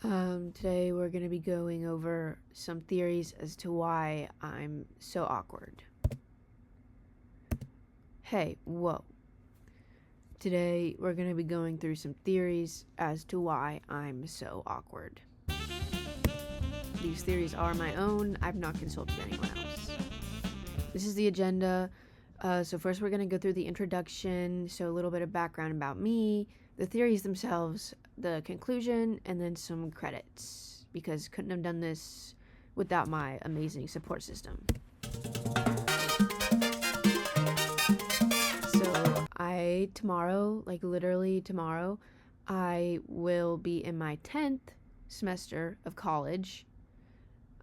Today we're going to be going over some theories as to why I'm so awkward. Hey, whoa. Today we're going to be going through some theories as to why I'm so awkward. These theories are my own. I've not consulted anyone else. This is the agenda. So first we're going to go through the introduction, so a little bit of background about me, the theories themselves, the conclusion, and then some credits, because couldn't have done this without my amazing support system. So literally tomorrow, I will be in my 10th semester of college.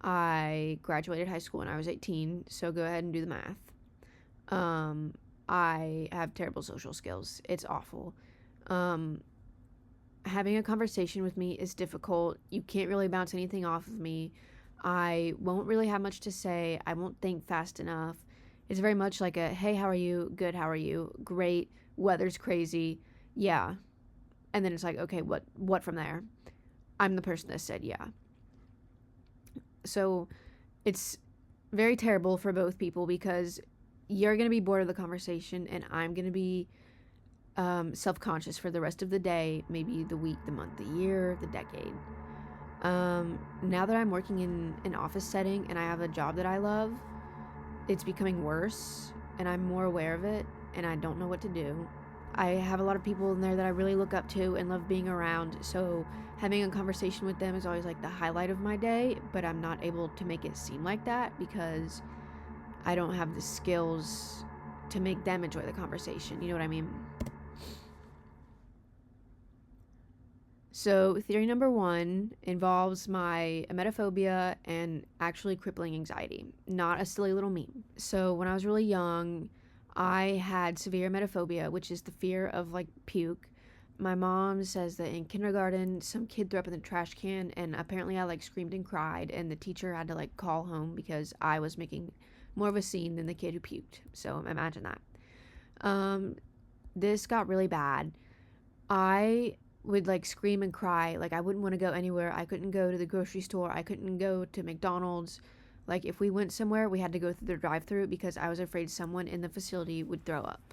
I graduated high school when I was 18, so go ahead and do the math. I have terrible social skills. It's awful. Having a conversation with me is difficult. You can't really bounce anything off of me. I won't really have much to say. I won't think fast enough. It's very much like a, hey, how are you? Good, how are you? Great. Weather's crazy. Yeah. And then it's like, okay, what from there? I'm the person that said yeah. So it's very terrible for both people because you're going to be bored of the conversation and I'm going to be self-conscious for the rest of the day, maybe the week, the month, the year, the decade. Now that I'm working in an office setting and I have a job that I love, it's becoming worse and I'm more aware of it and I don't know what to do. I have a lot of people in there that I really look up to and love being around, so having a conversation with them is always like the highlight of my day, but I'm not able to make it seem like that because I don't have the skills to make them enjoy the conversation. You know what I mean? So, theory number 1 involves my emetophobia and actually crippling anxiety, not a silly little meme. So, when I was really young, I had severe emetophobia, which is the fear of like puke. My mom says that in kindergarten, some kid threw up in the trash can, and apparently I like screamed and cried, and the teacher had to like call home because I was making more of a scene than the kid who puked. So, imagine that. This got really bad. I would like scream and cry. Like I wouldn't want to go anywhere. I couldn't go to the grocery store. I couldn't go to McDonald's. Like if we went somewhere, we had to go through the drive-through because I was afraid someone in the facility would throw up.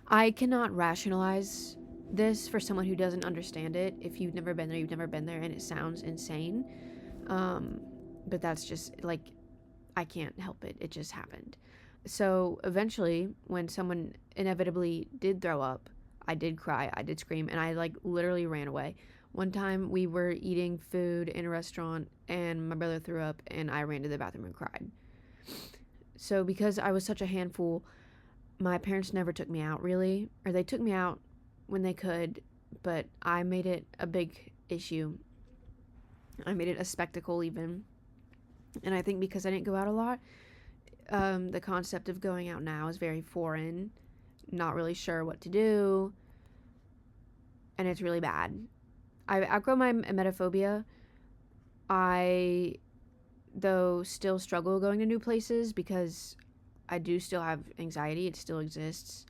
I cannot rationalize this for someone who doesn't understand it. If you've never been there, you've never been there, and it sounds insane. But that's just like I can't help it. It just happened. So eventually, when someone inevitably did throw up, I did cry, I did scream, and I like literally ran away. One time we were eating food in a restaurant and my brother threw up and I ran to the bathroom and cried. So because I was such a handful, my parents never took me out really, or they took me out when they could, but I made it a big issue. I made it a spectacle even. And I think because I didn't go out a lot, the concept of going out now is very foreign. Not really sure what to do, and it's really bad. I've outgrown my emetophobia. I, though, still struggle going to new places because I do still have anxiety. It still exists.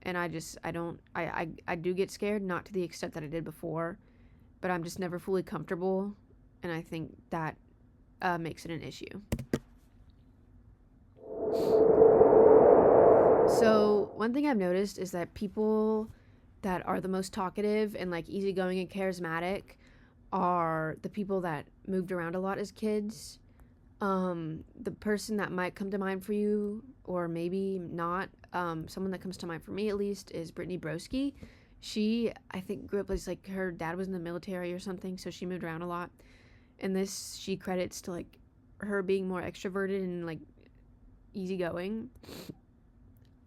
And I do get scared, not to the extent that I did before, but I'm just never fully comfortable. And I think that makes it an issue. So, one thing I've noticed is that people that are the most talkative and like easygoing and charismatic are the people that moved around a lot as kids. The person that might come to mind for you, or maybe not, someone that comes to mind for me at least, is Brittany Broski. She, I think, grew up as like her dad was in the military or something, so she moved around a lot. And this she credits to like her being more extroverted and like easygoing.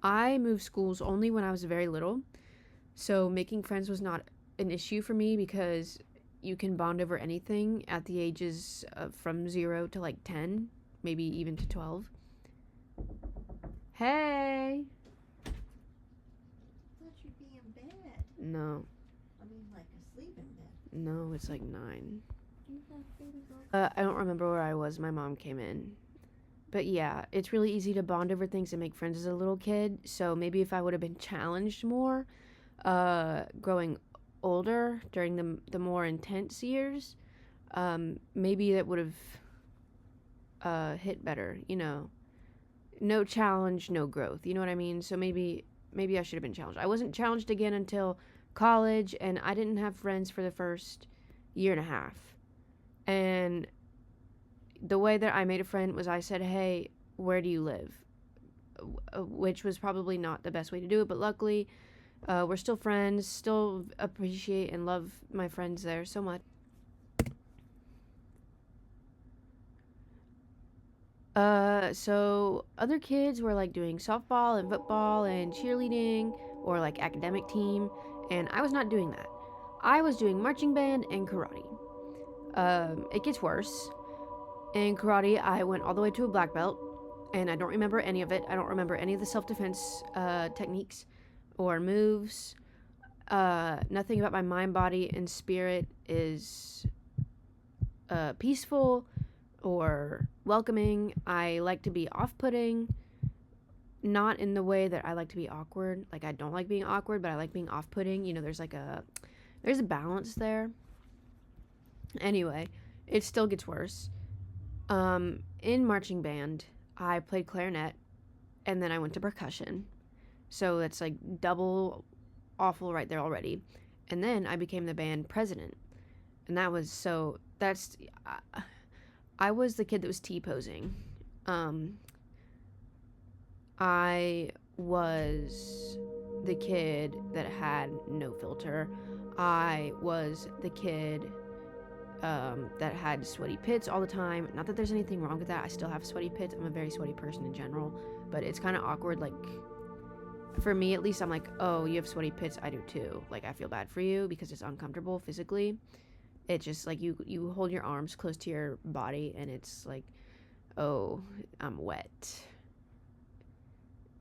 I moved schools only when I was very little, so making friends was not an issue for me because you can bond over anything at the ages of from 0 to like 10, maybe even to 12. Hey! I thought you'd be in bed. No, I mean, like asleep in bed. no, it's like 9. Do you have baby girl? I don't remember where I was. My mom came in. But yeah, it's really easy to bond over things and make friends as a little kid. So maybe if I would have been challenged more, growing older during the more intense years, maybe that would have hit better, no challenge, no growth, you know what I mean? So maybe I should have been challenged. I wasn't challenged again until college, and I didn't have friends for the first year and a half. And the way that I made a friend was I said, hey, where do you live? Which was probably not the best way to do it, but luckily we're still friends, still appreciate and love my friends there so much. So other kids were like doing softball and football and cheerleading or like academic team, and I was not doing that. I was doing marching band and karate. It gets worse. In karate, I went all the way to a black belt, and I don't remember any of it. I don't remember any of the self-defense techniques or moves. Nothing about my mind, body, and spirit is peaceful or welcoming. I like to be off-putting, not in the way that I like to be awkward. Like, I don't like being awkward, but I like being off-putting. There's a balance there. Anyway, it still gets worse. In marching band, I played clarinet, and then I went to percussion. So that's like double awful right there already. And then I became the band president. And I was the kid that was T-posing. I was the kid that had no filter. I was the kid that had sweaty pits all the time. Not that there's anything wrong with that. I still have sweaty pits. I'm a very sweaty person in general. But it's kind of awkward. Like, for me at least, I'm like, oh, you have sweaty pits? I do too. Like, I feel bad for you because it's uncomfortable physically. It's just like you hold your arms close to your body and it's like, oh, I'm wet.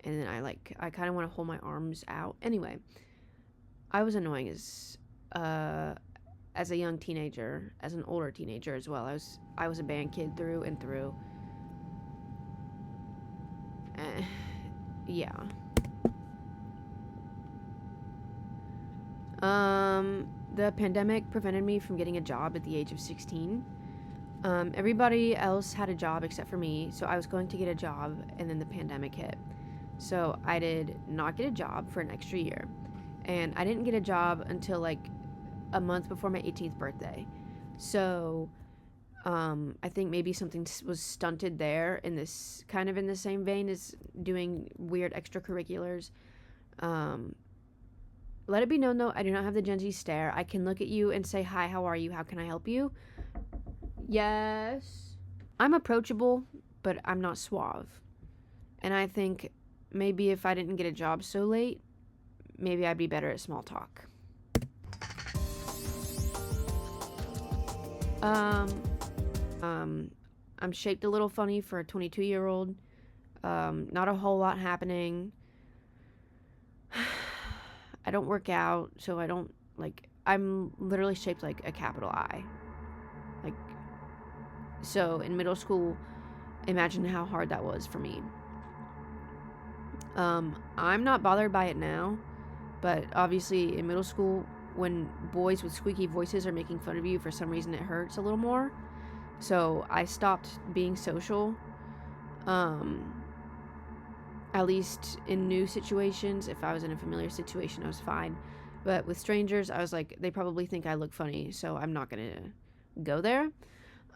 And then I kind of want to hold my arms out. Anyway, I was annoying as a young teenager, as an older teenager as well. I was a band kid through and through. Yeah. The pandemic prevented me from getting a job at the age of 16. Everybody else had a job except for me, so I was going to get a job, and then the pandemic hit. So I did not get a job for an extra year. And I didn't get a job until like a month before my 18th birthday. So I think maybe something was stunted there in this kind of in the same vein as doing weird extracurriculars. Let it be known though, I do not have the Gen Z stare. I can look at you and say, hi, how are you? How can I help you? Yes. I'm approachable, but I'm not suave. And I think maybe if I didn't get a job so late, maybe I'd be better at small talk. I'm shaped a little funny for a 22-year-old. Not a whole lot happening. I don't work out, so I don't, I'm literally shaped like a capital I. So in middle school, imagine how hard that was for me. I'm not bothered by it now, but obviously in middle school, when boys with squeaky voices are making fun of you, for some reason it hurts a little more. So I stopped being social. At least in new situations. If I was in a familiar situation, I was fine. But with strangers, I was like, they probably think I look funny, so I'm not gonna go there.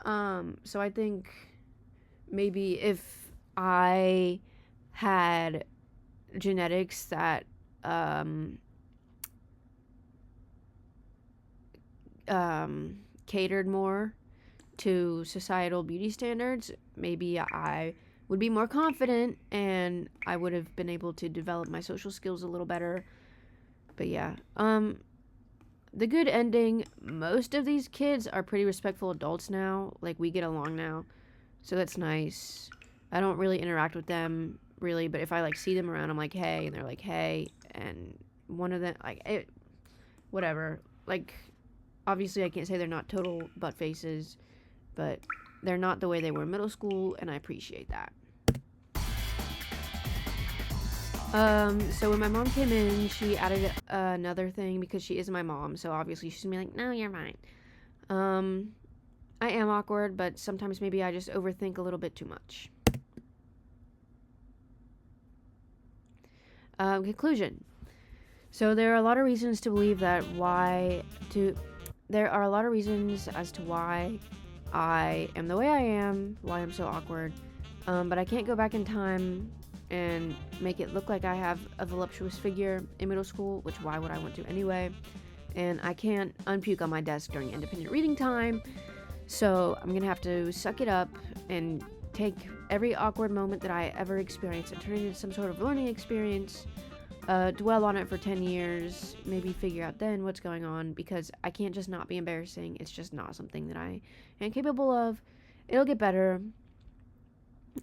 So I think maybe if I had genetics that catered more to societal beauty standards, maybe I would be more confident and I would have been able to develop my social skills a little better. But yeah, the good ending, most of these kids are pretty respectful adults now. Like, we get along now, so that's nice. I don't really interact with them really, but if I see them around, I'm like, hey, and they're like, hey, and one of them whatever. Obviously I can't say they're not total butt faces, but they're not the way they were in middle school, and I appreciate that. So when my mom came in, she added another thing because she is my mom, so obviously she's gonna be like, no, you're fine. I am awkward, but sometimes maybe I just overthink a little bit too much. Conclusion. So there are a lot of reasons to believe that there are a lot of reasons as to why I am the way I am, why I'm so awkward. But I can't go back in time and make it look like I have a voluptuous figure in middle school, which why would I want to anyway? And I can't unpuke on my desk during independent reading time, so I'm gonna have to suck it up and take every awkward moment that I ever experienced and turn it into some sort of learning experience, dwell on it for 10 years, maybe figure out then what's going on, because I can't just not be embarrassing. It's just not something that I am capable of. It'll get better.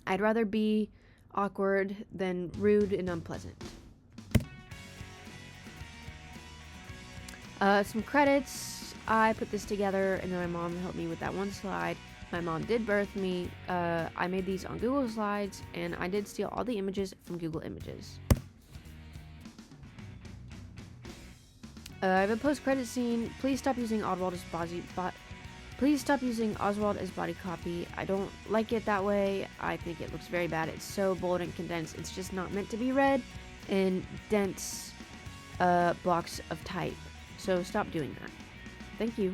I'd rather be awkward than rude and unpleasant. Some credits. I put this together and then my mom helped me with that one slide. My mom did birth me. I made these on Google Slides, and I did steal all the images from Google Images. I have a post-credit scene. Please stop using Oswald as body copy. I don't like it that way. I think it looks very bad. It's so bold and condensed. It's just not meant to be read in dense blocks of type. So stop doing that. Thank you.